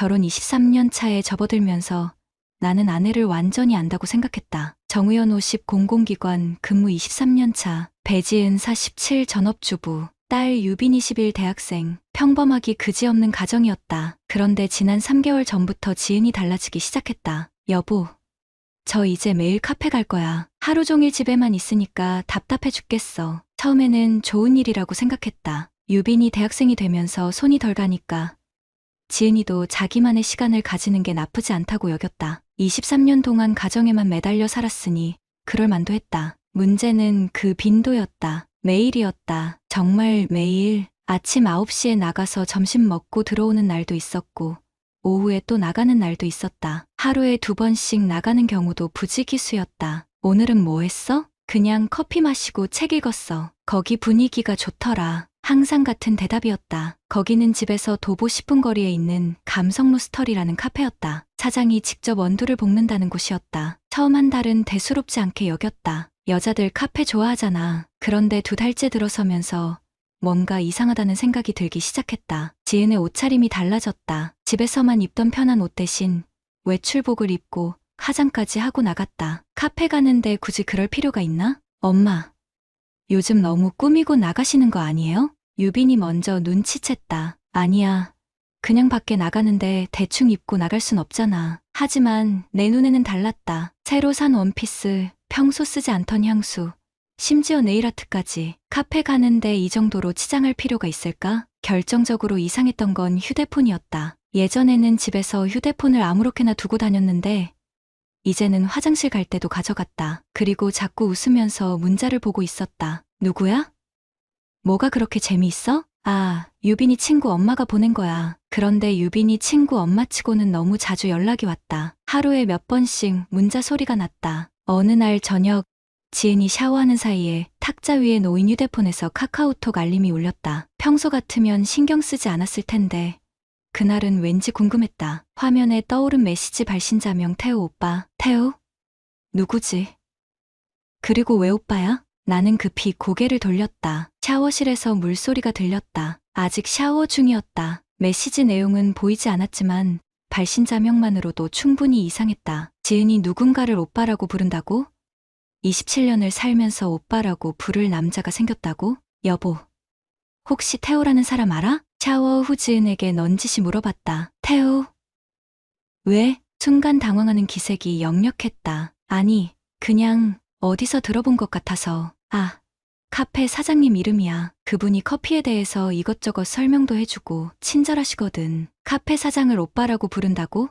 결혼 23년 차에 접어들면서 나는 아내를 완전히 안다고 생각했다. 정우현 50 공공기관 근무 23년 차, 배지은 47 전업주부, 딸 유빈 21 대학생, 평범하기 그지없는 가정이었다. 그런데 지난 3개월 전부터 지은이 달라지기 시작했다. 여보, 저 이제 매일 카페 갈 거야. 하루 종일 집에만 있으니까 답답해 죽겠어. 처음에는 좋은 일이라고 생각했다. 유빈이 대학생이 되면서 손이 덜 가니까 지은이도 자기만의 시간을 가지는 게 나쁘지 않다고 여겼다. 23년 동안 가정에만 매달려 살았으니 그럴 만도 했다. 문제는 그 빈도였다. 매일이었다. 정말 매일. 아침 9시에 나가서 점심 먹고 들어오는 날도 있었고 오후에 또 나가는 날도 있었다. 하루에 2번씩 나가는 경우도 부지기수였다. 오늘은 뭐 했어? 그냥 커피 마시고 책 읽었어. 거기 분위기가 좋더라. 항상 같은 대답이었다. 거기는 집에서 도보 10분 거리에 있는 감성로스터리라는 카페였다. 사장이 직접 원두를 볶는다는 곳이었다. 처음 한 달은 대수롭지 않게 여겼다. 여자들 카페 좋아하잖아. 그런데 2달째 들어서면서 뭔가 이상하다는 생각이 들기 시작했다. 지은의 옷차림이 달라졌다. 집에서만 입던 편한 옷 대신 외출복을 입고 화장까지 하고 나갔다. 카페 가는데 굳이 그럴 필요가 있나? 엄마, 요즘 너무 꾸미고 나가시는 거 아니에요? 유빈이 먼저 눈치챘다. 아니야. 그냥 밖에 나가는데 대충 입고 나갈 순 없잖아. 하지만 내 눈에는 달랐다. 새로 산 원피스, 평소 쓰지 않던 향수, 심지어 네일아트까지. 카페 가는데 이 정도로 치장할 필요가 있을까? 결정적으로 이상했던 건 휴대폰이었다. 예전에는 집에서 휴대폰을 아무렇게나 두고 다녔는데 이제는 화장실 갈 때도 가져갔다. 그리고 자꾸 웃으면서 문자를 보고 있었다. 누구야? 뭐가 그렇게 재미있어? 아, 유빈이 친구 엄마가 보낸 거야. 그런데 유빈이 친구 엄마치고는 너무 자주 연락이 왔다. 하루에 몇 번씩 문자 소리가 났다. 어느 날 저녁 지은이 샤워하는 사이에 탁자 위에 놓인 휴대폰에서 카카오톡 알림이 울렸다. 평소 같으면 신경 쓰지 않았을 텐데 그날은 왠지 궁금했다. 화면에 떠오른 메시지 발신자명 태우 오빠. 태우? 누구지? 그리고 왜 오빠야? 나는 급히 고개를 돌렸다. 샤워실에서 물소리가 들렸다. 아직 샤워 중이었다. 메시지 내용은 보이지 않았지만 발신자명만으로도 충분히 이상했다. 지은이 누군가를 오빠라고 부른다고? 27년을 살면서 오빠라고 부를 남자가 생겼다고? 여보, 혹시 태우라는 사람 알아? 샤워 후 지은에게 넌지시 물어봤다. 태우? 왜? 순간 당황하는 기색이 역력했다. 아니, 그냥 어디서 들어본 것 같아서. 아, 카페 사장님 이름이야. 그분이 커피에 대해서 이것저것 설명도 해주고 친절하시거든. 카페 사장을 오빠라고 부른다고?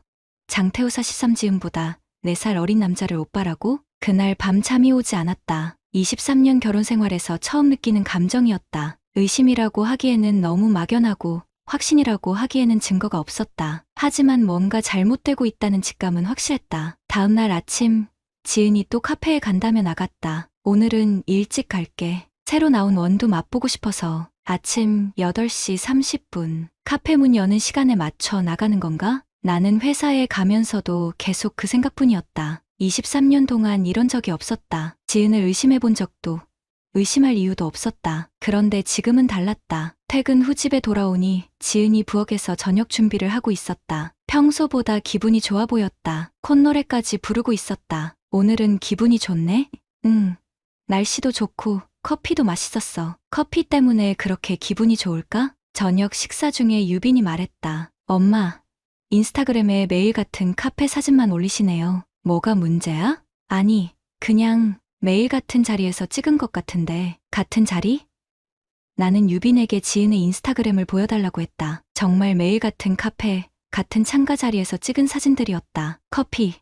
장태우 사시삼 지은보다 4살 어린 남자를 오빠라고? 그날 밤 잠이 오지 않았다. 23년 결혼 생활에서 처음 느끼는 감정이었다. 의심이라고 하기에는 너무 막연하고 확신이라고 하기에는 증거가 없었다. 하지만 뭔가 잘못되고 있다는 직감은 확실했다. 다음날 아침 지은이 또 카페에 간다며 나갔다. 오늘은 일찍 갈게. 새로 나온 원두 맛보고 싶어서. 아침 8시 30분. 카페 문 여는 시간에 맞춰 나가는 건가? 나는 회사에 가면서도 계속 그 생각뿐이었다. 23년 동안 이런 적이 없었다. 지은을 의심해 본 적도, 의심할 이유도 없었다. 그런데 지금은 달랐다. 퇴근 후 집에 돌아오니 지은이 부엌에서 저녁 준비를 하고 있었다. 평소보다 기분이 좋아 보였다. 콧노래까지 부르고 있었다. 오늘은 기분이 좋네? 응. 날씨도 좋고 커피도 맛있었어. 커피 때문에 그렇게 기분이 좋을까? 저녁 식사 중에 유빈이 말했다. 엄마, 인스타그램에 매일 같은 카페 사진만 올리시네요. 뭐가 문제야? 아니, 그냥 매일 같은 자리에서 찍은 것 같은데. 같은 자리? 나는 유빈에게 지은의 인스타그램을 보여달라고 했다. 정말 매일 같은 카페, 같은 창가 자리에서 찍은 사진들이었다. 커피,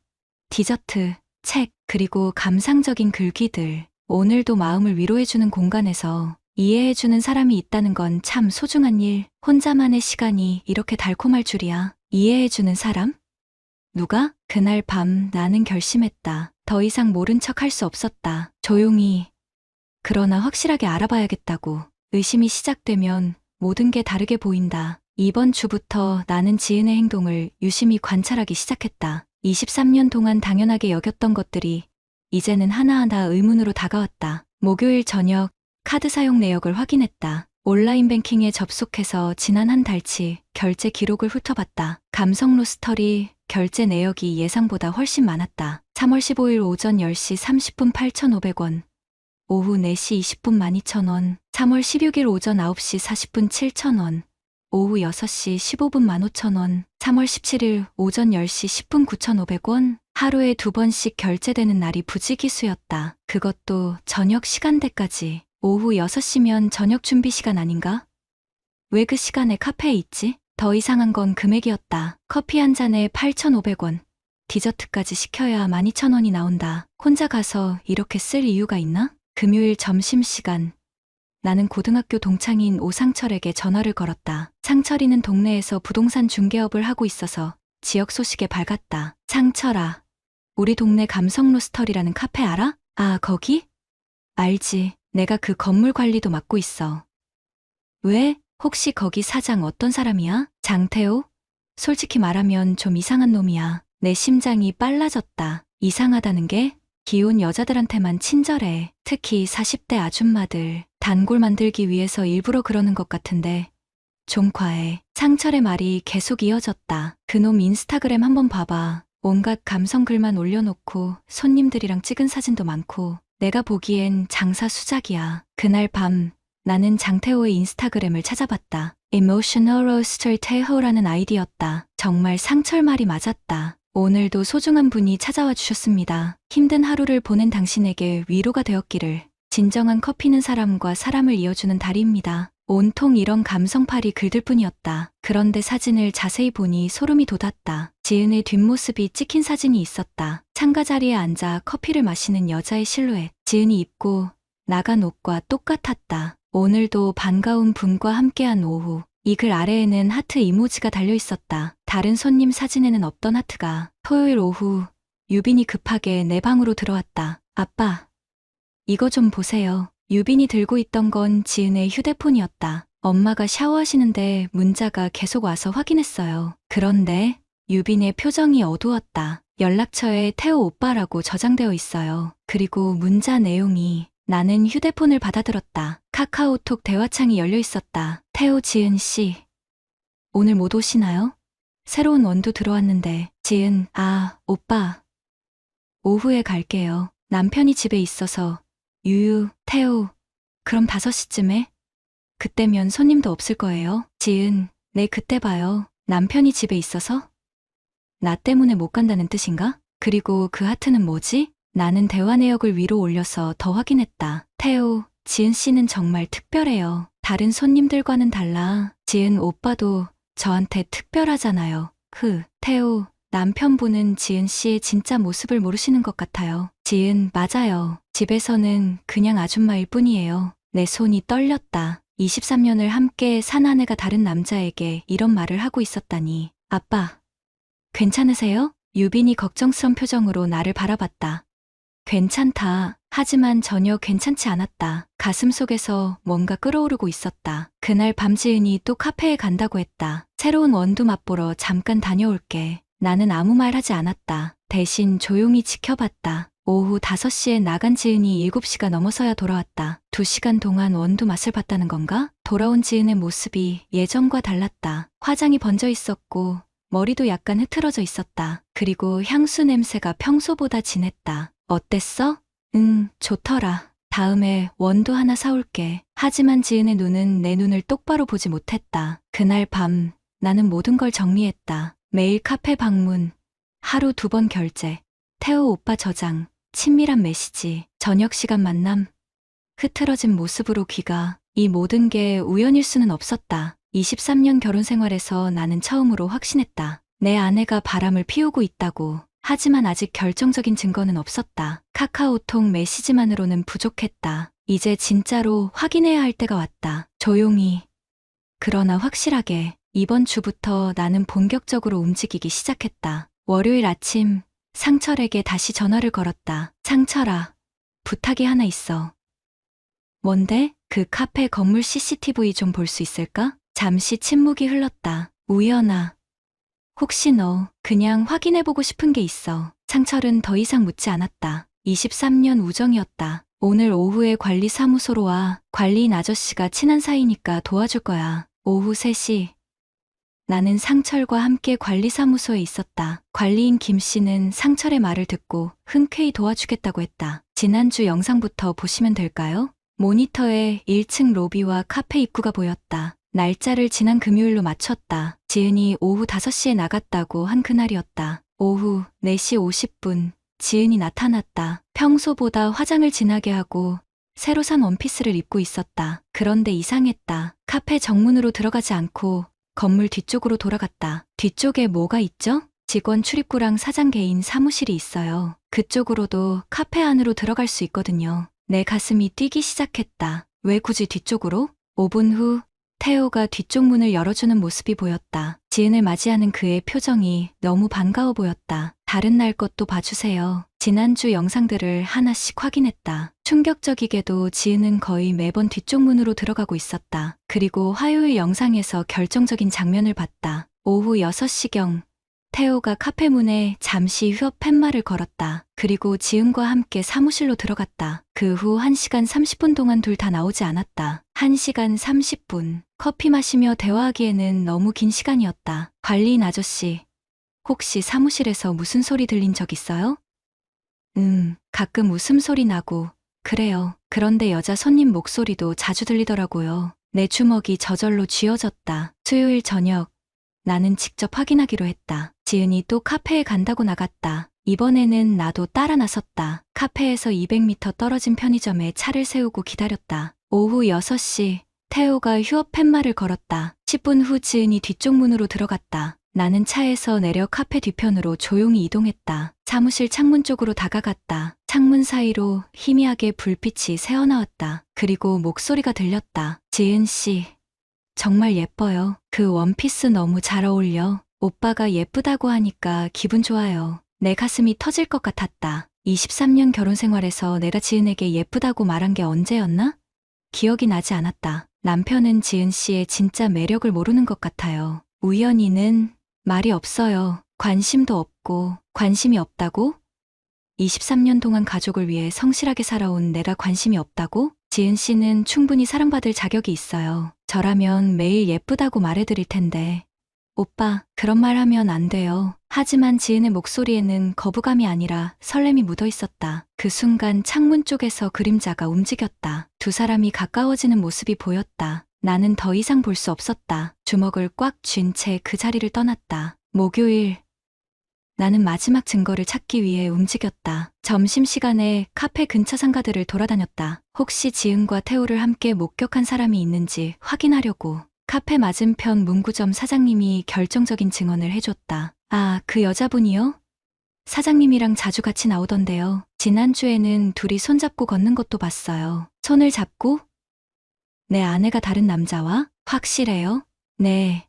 디저트, 책, 그리고 감상적인 글귀들. 오늘도 마음을 위로해주는 공간에서 이해해주는 사람이 있다는 건 참 소중한 일. 혼자만의 시간이 이렇게 달콤할 줄이야. 이해해주는 사람? 누가? 그날 밤 나는 결심했다. 더 이상 모른 척 할 수 없었다. 조용히. 그러나 확실하게 알아봐야겠다고. 의심이 시작되면 모든 게 다르게 보인다. 이번 주부터 나는 지은의 행동을 유심히 관찰하기 시작했다. 23년 동안 당연하게 여겼던 것들이 이제는 하나하나 의문으로 다가왔다. 목요일 저녁 카드 사용 내역을 확인했다. 온라인 뱅킹에 접속해서 지난 한 달치 결제 기록을 훑어봤다. 감성 로스터리 결제 내역이 예상보다 훨씬 많았다. 3월 15일 오전 10시 30분 8,500원, 오후 4시 20분 12,000원, 3월 16일 오전 9시 40분 7,000원, 오후 6시 15분 15,000원, 3월 17일 오전 10시 10분 9,500원, 하루에 2번씩 결제되는 날이 부지기수였다. 그것도 저녁 시간대까지. 오후 6시면 저녁 준비 시간 아닌가? 왜 그 시간에 카페에 있지? 더 이상한 건 금액이었다. 커피 한 잔에 8,500원, 디저트까지 시켜야 12,000원이 나온다. 혼자 가서 이렇게 쓸 이유가 있나? 금요일 점심시간. 나는 고등학교 동창인 오상철에게 전화를 걸었다. 상철이는 동네에서 부동산 중개업을 하고 있어서 지역 소식에 밝았다. 상철아, 우리 동네 감성 로스터리라는 카페 알아? 아, 거기? 알지. 내가 그 건물 관리도 맡고 있어. 왜? 혹시 거기 사장 어떤 사람이야? 장태호? 솔직히 말하면 좀 이상한 놈이야. 내 심장이 빨라졌다. 이상하다는 게? 기혼 여자들한테만 친절해. 특히 40대 아줌마들. 단골 만들기 위해서 일부러 그러는 것 같은데 좀 과해. 상철의 말이 계속 이어졌다. 그놈 인스타그램 한번 봐봐. 온갖 감성 글만 올려놓고 손님들이랑 찍은 사진도 많고 내가 보기엔 장사 수작이야. 그날 밤 나는 장태호의 인스타그램을 찾아봤다. Emotional Roaster 태호라는 아이디였다. 정말 상철 말이 맞았다. 오늘도 소중한 분이 찾아와 주셨습니다. 힘든 하루를 보낸 당신에게 위로가 되었기를. 진정한 커피는 사람과 사람을 이어주는 다리입니다. 온통 이런 감성팔이 글들 뿐이었다. 그런데 사진을 자세히 보니 소름이 돋았다. 지은의 뒷모습이 찍힌 사진이 있었다. 창가 자리에 앉아 커피를 마시는 여자의 실루엣. 지은이 입고 나간 옷과 똑같았다. 오늘도 반가운 분과 함께한 오후. 이 글 아래에는 하트 이모지가 달려 있었다. 다른 손님 사진에는 없던 하트가. 토요일 오후 유빈이 급하게 내 방으로 들어왔다. 아빠, 이거 좀 보세요. 유빈이 들고 있던 건 지은의 휴대폰이었다. 엄마가 샤워하시는데 문자가 계속 와서 확인했어요. 그런데 유빈의 표정이 어두웠다. 연락처에 태호 오빠라고 저장되어 있어요. 그리고 문자 내용이 나는 휴대폰을 받아들었다. 카카오톡 대화창이 열려 있었다. 태호 지은 씨, 오늘 못 오시나요? 새로운 원두 들어왔는데. 지은, 아, 오빠. 오후에 갈게요. 남편이 집에 있어서. 유유, 태호. 그럼 5시쯤에? 그때면 손님도 없을 거예요. 지은, 네, 그때 봐요. 남편이 집에 있어서? 나 때문에 못 간다는 뜻인가? 그리고 그 하트는 뭐지? 나는 대화 내역을 위로 올려서 더 확인했다. 태호, 지은 씨는 정말 특별해요. 다른 손님들과는 달라. 지은 오빠도 저한테 특별하잖아요. 태호, 남편분은 지은 씨의 진짜 모습을 모르시는 것 같아요. 지은, 맞아요. 집에서는 그냥 아줌마일 뿐이에요. 내 손이 떨렸다. 23년을 함께 산 아내가 다른 남자에게 이런 말을 하고 있었다니. 아빠, 괜찮으세요? 유빈이 걱정스런 표정으로 나를 바라봤다. 괜찮다. 하지만 전혀 괜찮지 않았다. 가슴속에서 뭔가 끓어오르고 있었다. 그날 밤 지은이 또 카페에 간다고 했다. 새로운 원두 맛보러 잠깐 다녀올게. 나는 아무 말 하지 않았다. 대신 조용히 지켜봤다. 오후 5시에 나간 지은이 7시가 넘어서야 돌아왔다. 2시간 동안 원두 맛을 봤다는 건가? 돌아온 지은의 모습이 예전과 달랐다. 화장이 번져 있었고 머리도 약간 흐트러져 있었다. 그리고 향수 냄새가 평소보다 진했다. 어땠어? 응, 좋더라. 다음에 원두 하나 사올게. 하지만 지은의 눈은 내 눈을 똑바로 보지 못했다. 그날 밤 나는 모든 걸 정리했다. 매일 카페 방문, 하루 2번 결제, 태호 오빠 저장, 친밀한 메시지, 저녁 시간 만남. 흐트러진 모습으로 귀가. 이 모든 게 우연일 수는 없었다. 23년 결혼 생활에서 나는 처음으로 확신했다. 내 아내가 바람을 피우고 있다고. 하지만 아직 결정적인 증거는 없었다. 카카오톡 메시지만으로는 부족했다. 이제 진짜로 확인해야 할 때가 왔다. 조용히. 그러나 확실하게. 이번 주부터 나는 본격적으로 움직이기 시작했다. 월요일 아침 상철에게 다시 전화를 걸었다. 상철아, 부탁이 하나 있어. 뭔데? 그 카페 건물 CCTV 좀 볼 수 있을까? 잠시 침묵이 흘렀다. 우연아, 혹시 너 그냥 확인해보고 싶은 게 있어. 상철은 더 이상 묻지 않았다. 23년 우정이었다. 오늘 오후에 관리사무소로 와. 관리인 아저씨가 친한 사이니까 도와줄 거야. 오후 3시. 나는 상철과 함께 관리사무소에 있었다. 관리인 김 씨는 상철의 말을 듣고 흔쾌히 도와주겠다고 했다. 지난주 영상부터 보시면 될까요? 모니터에 1층 로비와 카페 입구가 보였다. 날짜를 지난 금요일로 맞췄다. 지은이 오후 5시에 나갔다고 한 그날이었다. 오후 4시 50분 지은이 나타났다. 평소보다 화장을 진하게 하고 새로 산 원피스를 입고 있었다. 그런데 이상했다. 카페 정문으로 들어가지 않고 건물 뒤쪽으로 돌아갔다. 뒤쪽에 뭐가 있죠? 직원 출입구랑 사장 개인 사무실이 있어요. 그쪽으로도 카페 안으로 들어갈 수 있거든요. 내 가슴이 뛰기 시작했다. 왜 굳이 뒤쪽으로? 5분 후 태호가 뒤쪽 문을 열어주는 모습이 보였다. 지은을 맞이하는 그의 표정이 너무 반가워 보였다. 다른 날 것도 봐주세요. 지난주 영상들을 하나씩 확인했다. 충격적이게도 지은은 거의 매번 뒤쪽 문으로 들어가고 있었다. 그리고 화요일 영상에서 결정적인 장면을 봤다. 오후 6시경 태호가 카페 문에 잠시 휴업 팻말을 걸었다. 그리고 지은과 함께 사무실로 들어갔다. 그 후 1시간 30분 동안 둘 다 나오지 않았다. 1시간 30분. 커피 마시며 대화하기에는 너무 긴 시간이었다. 관리인 아저씨, 혹시 사무실에서 무슨 소리 들린 적 있어요? 가끔 웃음소리 나고 그래요. 그런데 여자 손님 목소리도 자주 들리더라고요. 내 주먹이 저절로 쥐어졌다. 수요일 저녁 나는 직접 확인하기로 했다. 지은이 또 카페에 간다고 나갔다. 이번에는 나도 따라 나섰다. 카페에서 200m 떨어진 편의점에 차를 세우고 기다렸다. 오후 6시 태호가 휴업 팻말을 걸었다. 10분 후 지은이 뒤쪽 문으로 들어갔다. 나는 차에서 내려 카페 뒤편으로 조용히 이동했다. 사무실 창문 쪽으로 다가갔다. 창문 사이로 희미하게 불빛이 새어나왔다. 그리고 목소리가 들렸다. 지은 씨, 정말 예뻐요. 그 원피스 너무 잘 어울려. 오빠가 예쁘다고 하니까 기분 좋아요. 내 가슴이 터질 것 같았다. 23년 결혼 생활에서 내가 지은에게 예쁘다고 말한 게 언제였나? 기억이 나지 않았다. 남편은 지은 씨의 진짜 매력을 모르는 것 같아요. 우연히는 말이 없어요. 관심도 없고. 관심이 없다고? 23년 동안 가족을 위해 성실하게 살아온 내가 관심이 없다고? 지은 씨는 충분히 사랑받을 자격이 있어요. 저라면 매일 예쁘다고 말해드릴 텐데. 오빠, 그런 말 하면 안 돼요. 하지만 지은의 목소리에는 거부감이 아니라 설렘이 묻어 있었다. 그 순간 창문 쪽에서 그림자가 움직였다. 두 사람이 가까워지는 모습이 보였다. 나는 더 이상 볼 수 없었다. 주먹을 꽉 쥔 채 그 자리를 떠났다. 목요일. 나는 마지막 증거를 찾기 위해 움직였다. 점심시간에 카페 근처 상가들을 돌아다녔다. 혹시 지은과 태호를 함께 목격한 사람이 있는지 확인하려고. 카페 맞은편 문구점 사장님이 결정적인 증언을 해줬다. 아, 그 여자분이요? 사장님이랑 자주 같이 나오던데요. 지난주에는 둘이 손잡고 걷는 것도 봤어요. 손을 잡고? 내 아내가 다른 남자와? 확실해요? 네.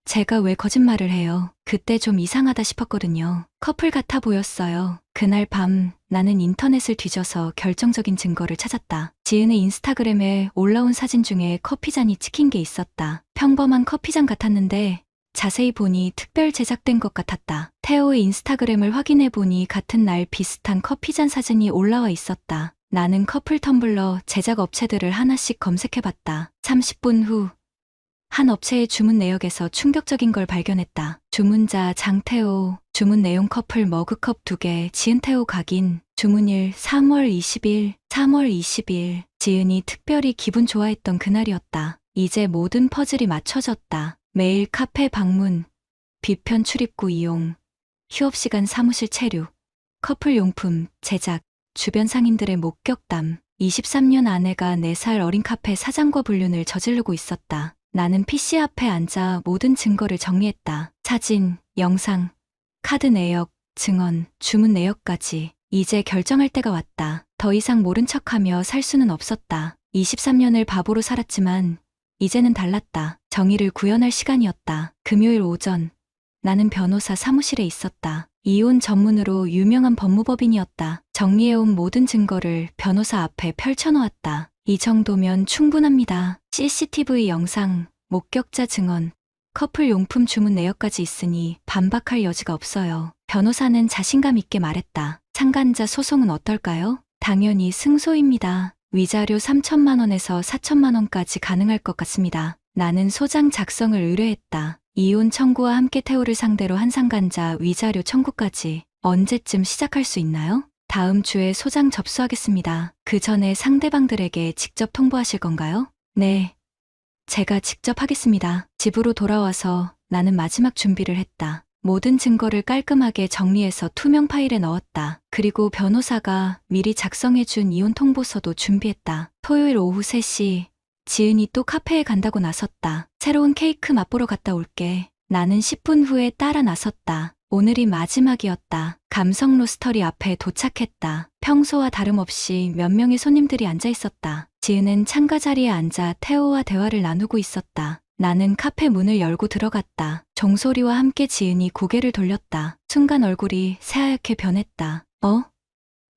제가 왜 거짓말을 해요? 그때 좀 이상하다 싶었거든요. 커플 같아 보였어요. 그날 밤 나는 인터넷을 뒤져서 결정적인 증거를 찾았다. 지은의 인스타그램에 올라온 사진 중에 커피잔이 찍힌 게 있었다. 평범한 커피잔 같았는데 자세히 보니 특별 제작된 것 같았다. 태호의 인스타그램을 확인해 보니 같은 날 비슷한 커피잔 사진이 올라와 있었다. 나는 커플 텀블러 제작 업체들을 하나씩 검색해봤다. 30분 후 한 업체의 주문 내역에서 충격적인 걸 발견했다. 주문자 장태호, 주문 내용 커플 머그컵 2개, 지은태호 각인, 주문일 3월 20일, 3월 20일. 지은이 특별히 기분 좋아했던 그날이었다. 이제 모든 퍼즐이 맞춰졌다. 매일 카페 방문, 비편 출입구 이용, 휴업시간 사무실 체류, 커플 용품 제작, 주변 상인들의 목격담. 23년 아내가 4살 어린 카페 사장과 불륜을 저지르고 있었다. 나는 PC 앞에 앉아 모든 증거를 정리했다. 사진, 영상, 카드 내역, 증언, 주문 내역까지. 이제 결정할 때가 왔다. 더 이상 모른 척하며 살 수는 없었다. 23년을 바보로 살았지만 이제는 달랐다. 정의를 구현할 시간이었다. 금요일 오전 나는 변호사 사무실에 있었다. 이혼 전문으로 유명한 법무법인이었다. 정리해온 모든 증거를 변호사 앞에 펼쳐놓았다. 이 정도면 충분합니다. CCTV 영상, 목격자 증언, 커플 용품 주문 내역까지 있으니 반박할 여지가 없어요. 변호사는 자신감 있게 말했다. 참가자 소송은 어떨까요? 당연히 승소입니다. 위자료 3천만 원에서 4천만 원까지 가능할 것 같습니다. 나는 소장 작성을 의뢰했다. 이혼 청구와 함께 태호를 상대로 한상간자 위자료 청구까지 언제쯤 시작할 수 있나요? 다음 주에 소장 접수하겠습니다. 그 전에 상대방들에게 직접 통보하실 건가요? 네. 제가 직접 하겠습니다. 집으로 돌아와서 나는 마지막 준비를 했다. 모든 증거를 깔끔하게 정리해서 투명 파일에 넣었다. 그리고 변호사가 미리 작성해준 이혼 통보서도 준비했다. 토요일 오후 3시 지은이 또 카페에 간다고 나섰다. 새로운 케이크 맛보러 갔다 올게. 나는 10분 후에 따라 나섰다. 오늘이 마지막이었다. 감성 로스터리 앞에 도착했다. 평소와 다름없이 몇 명의 손님들이 앉아 있었다. 지은은 창가 자리에 앉아 태호와 대화를 나누고 있었다. 나는 카페 문을 열고 들어갔다. 종소리와 함께 지은이 고개를 돌렸다. 순간 얼굴이 새하얗게 변했다.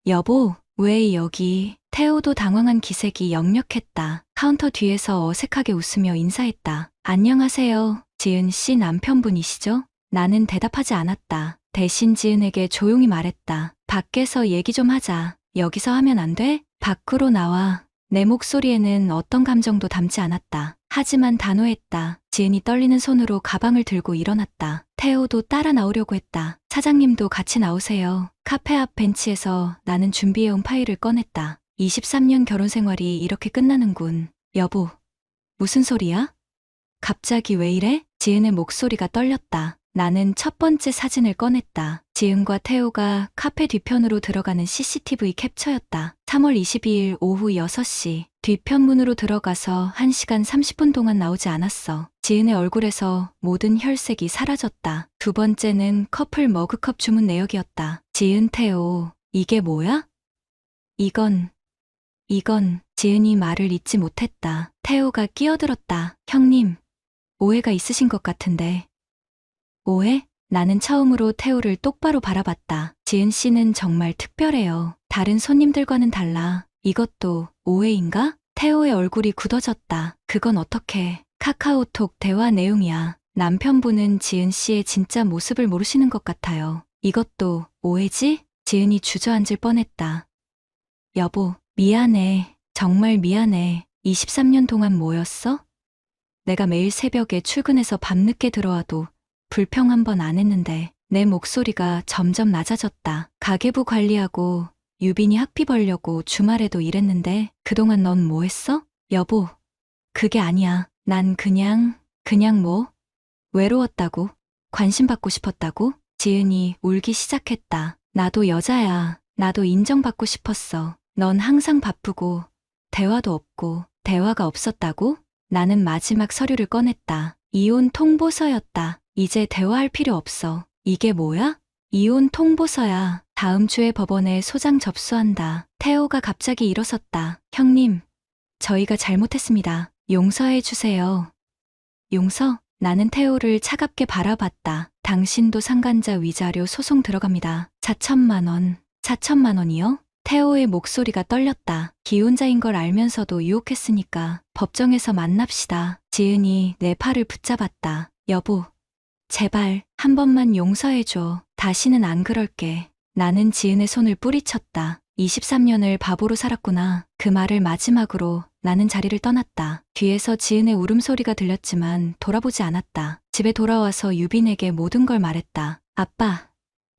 여보, 왜 여기? 태호도 당황한 기색이 역력했다. 카운터 뒤에서 어색하게 웃으며 인사했다. 안녕하세요. 지은 씨 남편분이시죠? 나는 대답하지 않았다. 대신 지은에게 조용히 말했다. 밖에서 얘기 좀 하자. 여기서 하면 안 돼? 밖으로 나와. 내 목소리에는 어떤 감정도 담지 않았다. 하지만 단호했다. 지은이 떨리는 손으로 가방을 들고 일어났다. 태호도 따라 나오려고 했다. 사장님도 같이 나오세요. 카페 앞 벤치에서 나는 준비해온 파일을 꺼냈다. 23년 결혼 생활이 이렇게 끝나는군. 여보, 무슨 소리야? 갑자기 왜 이래? 지은의 목소리가 떨렸다. 나는 첫 번째 사진을 꺼냈다. 지은과 태호가 카페 뒤편으로 들어가는 CCTV 캡처였다. 3월 22일 오후 6시. 뒤편 문으로 들어가서 1시간 30분 동안 나오지 않았어. 지은의 얼굴에서 모든 혈색이 사라졌다. 두 번째는 커플 머그컵 주문 내역이었다. 지은 태호, 이게 뭐야? 이건 지은이 말을 잇지 못했다. 태호가 끼어들었다. 형님, 오해가 있으신 것 같은데. 오해? 나는 처음으로 태호를 똑바로 바라봤다. 지은 씨는 정말 특별해요. 다른 손님들과는 달라. 이것도 오해인가? 태호의 얼굴이 굳어졌다. 그건 어떻게? 카카오톡 대화 내용이야. 남편분은 지은 씨의 진짜 모습을 모르시는 것 같아요. 이것도 오해지? 지은이 주저앉을 뻔했다. 여보, 미안해. 정말 미안해. 23년 동안 뭐였어? 내가 매일 새벽에 출근해서 밤늦게 들어와도 불평 한 번 안 했는데 내 목소리가 점점 낮아졌다. 가계부 관리하고 유빈이 학비 벌려고 주말에도 일했는데 그동안 넌 뭐 했어? 여보, 그게 아니야. 난 그냥 뭐? 외로웠다고? 관심 받고 싶었다고? 지은이 울기 시작했다. 나도 여자야. 나도 인정받고 싶었어. 넌 항상 바쁘고 대화도 없고. 대화가 없었다고? 나는 마지막 서류를 꺼냈다. 이혼 통보서였다. 이제 대화할 필요 없어. 이게 뭐야? 이혼 통보서야. 다음 주에 법원에 소장 접수한다. 태호가 갑자기 일어섰다. 형님, 저희가 잘못했습니다. 용서해 주세요. 용서? 나는 태호를 차갑게 바라봤다. 당신도 상간자 위자료 소송 들어갑니다. 4천만 원. 4천만 원이요? 태호의 목소리가 떨렸다. 기혼자인 걸 알면서도 유혹했으니까 법정에서 만납시다. 지은이 내 팔을 붙잡았다. 여보, 제발 한 번만 용서해줘. 다시는 안 그럴게. 나는 지은의 손을 뿌리쳤다. 23년을 바보로 살았구나. 그 말을 마지막으로 나는 자리를 떠났다. 뒤에서 지은의 울음소리가 들렸지만 돌아보지 않았다. 집에 돌아와서 유빈에게 모든 걸 말했다. 아빠,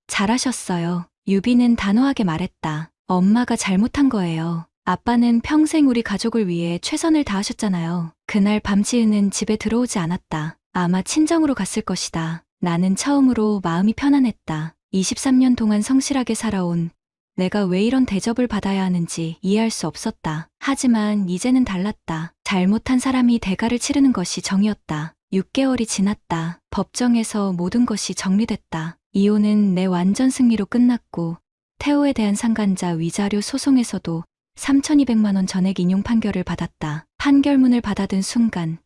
잘하셨어요. 유빈은 단호하게 말했다. 엄마가 잘못한 거예요. 아빠는 평생 우리 가족을 위해 최선을 다하셨잖아요. 그날 밤 지은은 집에 들어오지 않았다. 아마 친정으로 갔을 것이다. 나는 처음으로 마음이 편안했다. 23년 동안 성실하게 살아온 내가 왜 이런 대접을 받아야 하는지 이해할 수 없었다. 하지만 이제는 달랐다. 잘못한 사람이 대가를 치르는 것이 정이었다. 6개월이 지났다. 법정에서 모든 것이 정리됐다. 이혼은 내 완전 승리로 끝났고 태호에 대한 상간자 위자료 소송에서도 3,200만 원 전액 인용 판결을 받았다. 판결문을 받아든 순간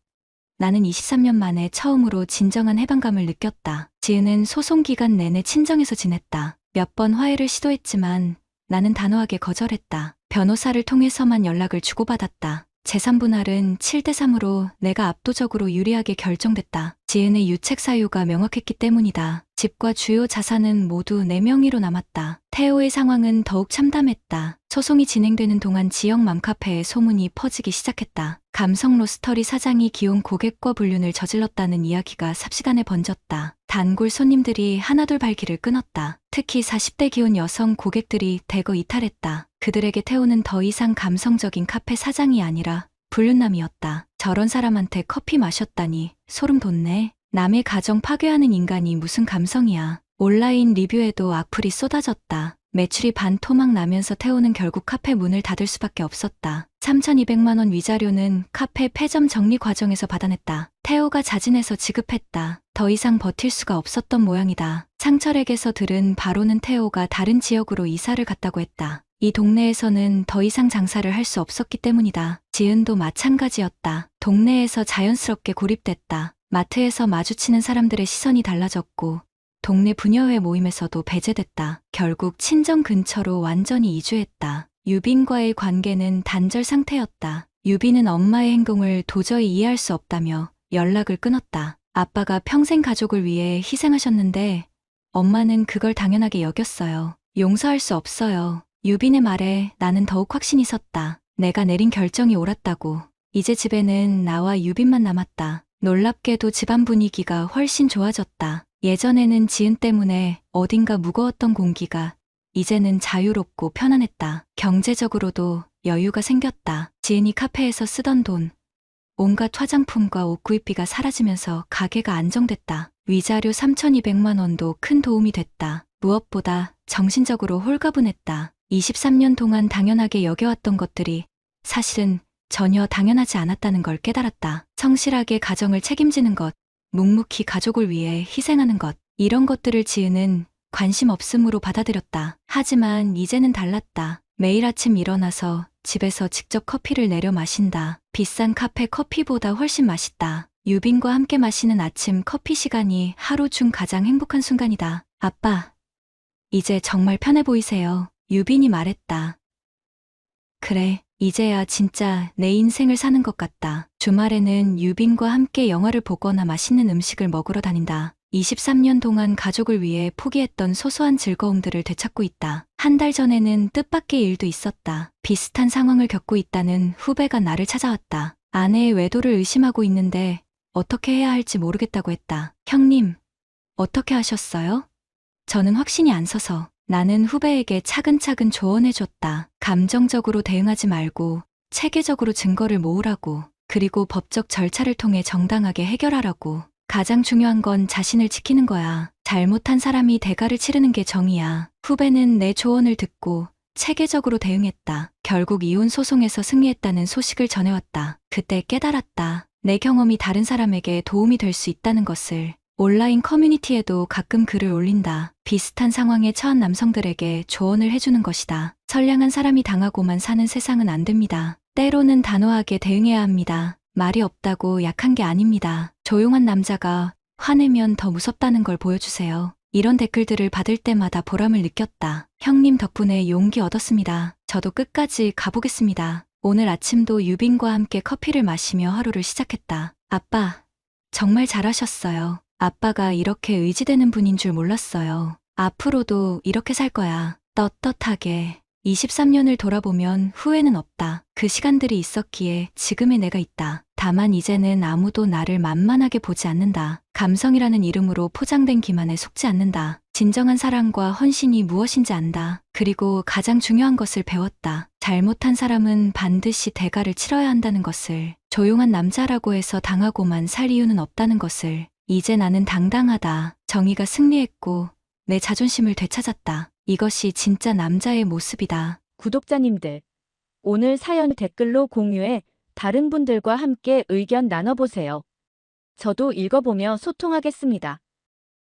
나는 23년 만에 처음으로 진정한 해방감을 느꼈다. 지은은 소송 기간 내내 친정에서 지냈다. 몇 번 화해를 시도했지만 나는 단호하게 거절했다. 변호사를 통해서만 연락을 주고받았다. 재산 분할은 7대3으로 내가 압도적으로 유리하게 결정됐다. 지은의 유책 사유가 명확했기 때문이다. 집과 주요 자산은 모두 내 명의로 남았다. 태호의 상황은 더욱 참담했다. 소송이 진행되는 동안 지역 맘카페에 소문이 퍼지기 시작했다. 감성 로스터리 사장이 기혼 고객과 불륜을 저질렀다는 이야기가 삽시간에 번졌다. 단골 손님들이 하나둘 발길을 끊었다. 특히 40대 기혼 여성 고객들이 대거 이탈했다. 그들에게 태호는 더 이상 감성적인 카페 사장이 아니라 불륜남이었다. 저런 사람한테 커피 마셨다니 소름 돋네. 남의 가정 파괴하는 인간이 무슨 감성이야. 온라인 리뷰에도 악플이 쏟아졌다. 매출이 반토막 나면서 태호는 결국 카페 문을 닫을 수밖에 없었다. 3,200만 원 위자료는 카페 폐점 정리 과정에서 받아냈다. 태호가 자진해서 지급했다. 더 이상 버틸 수가 없었던 모양이다. 상철에게서 들은 바로는 태호가 다른 지역으로 이사를 갔다고 했다. 이 동네에서는 더 이상 장사를 할 수 없었기 때문이다. 지은도 마찬가지였다. 동네에서 자연스럽게 고립됐다. 마트에서 마주치는 사람들의 시선이 달라졌고 동네 부녀회 모임에서도 배제됐다. 결국 친정 근처로 완전히 이주했다. 유빈과의 관계는 단절 상태였다. 유빈은 엄마의 행동을 도저히 이해할 수 없다며 연락을 끊었다. 아빠가 평생 가족을 위해 희생하셨는데 엄마는 그걸 당연하게 여겼어요. 용서할 수 없어요. 유빈의 말에 나는 더욱 확신이 섰다. 내가 내린 결정이 옳았다고. 이제 집에는 나와 유빈만 남았다. 놀랍게도 집안 분위기가 훨씬 좋아졌다. 예전에는 지은 때문에 어딘가 무거웠던 공기가 이제는 자유롭고 편안했다. 경제적으로도 여유가 생겼다. 지은이 카페에서 쓰던 돈, 온갖 화장품과 옷 구입비가 사라지면서 가게가 안정됐다. 위자료 3,200만 원도 큰 도움이 됐다. 무엇보다 정신적으로 홀가분했다. 23년 동안 당연하게 여겨왔던 것들이 사실은 전혀 당연하지 않았다는 걸 깨달았다. 성실하게 가정을 책임지는 것, 묵묵히 가족을 위해 희생하는 것, 이런 것들을 지은은 관심 없음으로 받아들였다. 하지만 이제는 달랐다. 매일 아침 일어나서 집에서 직접 커피를 내려 마신다. 비싼 카페 커피보다 훨씬 맛있다. 유빈과 함께 마시는 아침 커피 시간이 하루 중 가장 행복한 순간이다. 아빠, 이제 정말 편해 보이세요. 유빈이 말했다. 그래, 이제야 진짜 내 인생을 사는 것 같다. 주말에는 유빈과 함께 영화를 보거나 맛있는 음식을 먹으러 다닌다. 23년 동안 가족을 위해 포기했던 소소한 즐거움들을 되찾고 있다. 한 달 전에는 뜻밖의 일도 있었다. 비슷한 상황을 겪고 있다는 후배가 나를 찾아왔다. 아내의 외도를 의심하고 있는데 어떻게 해야 할지 모르겠다고 했다. 형님, 어떻게 하셨어요? 저는 확신이 안 서서. 나는 후배에게 차근차근 조언해줬다. 감정적으로 대응하지 말고 체계적으로 증거를 모으라고. 그리고 법적 절차를 통해 정당하게 해결하라고. 가장 중요한 건 자신을 지키는 거야. 잘못한 사람이 대가를 치르는 게 정의야. 후배는 내 조언을 듣고 체계적으로 대응했다. 결국 이혼 소송에서 승리했다는 소식을 전해왔다. 그때 깨달았다. 내 경험이 다른 사람에게 도움이 될 수 있다는 것을. 온라인 커뮤니티에도 가끔 글을 올린다. 비슷한 상황에 처한 남성들에게 조언을 해주는 것이다. 선량한 사람이 당하고만 사는 세상은 안 됩니다. 때로는 단호하게 대응해야 합니다. 말이 없다고 약한 게 아닙니다. 조용한 남자가 화내면 더 무섭다는 걸 보여주세요. 이런 댓글들을 받을 때마다 보람을 느꼈다. 형님 덕분에 용기 얻었습니다. 저도 끝까지 가보겠습니다. 오늘 아침도 유빈과 함께 커피를 마시며 하루를 시작했다. 아빠, 정말 잘하셨어요. 아빠가 이렇게 의지되는 분인 줄 몰랐어요. 앞으로도 이렇게 살 거야. 떳떳하게. 23년을 돌아보면 후회는 없다. 그 시간들이 있었기에 지금의 내가 있다. 다만 이제는 아무도 나를 만만하게 보지 않는다. 감성이라는 이름으로 포장된 기만에 속지 않는다. 진정한 사랑과 헌신이 무엇인지 안다. 그리고 가장 중요한 것을 배웠다. 잘못한 사람은 반드시 대가를 치러야 한다는 것을. 조용한 남자라고 해서 당하고만 살 이유는 없다는 것을. 이제 나는 당당하다. 정의가 승리했고 내 자존심을 되찾았다. 이것이 진짜 남자의 모습이다. 구독자님들, 오늘 사연 댓글로 공유해 다른 분들과 함께 의견 나눠보세요. 저도 읽어보며 소통하겠습니다.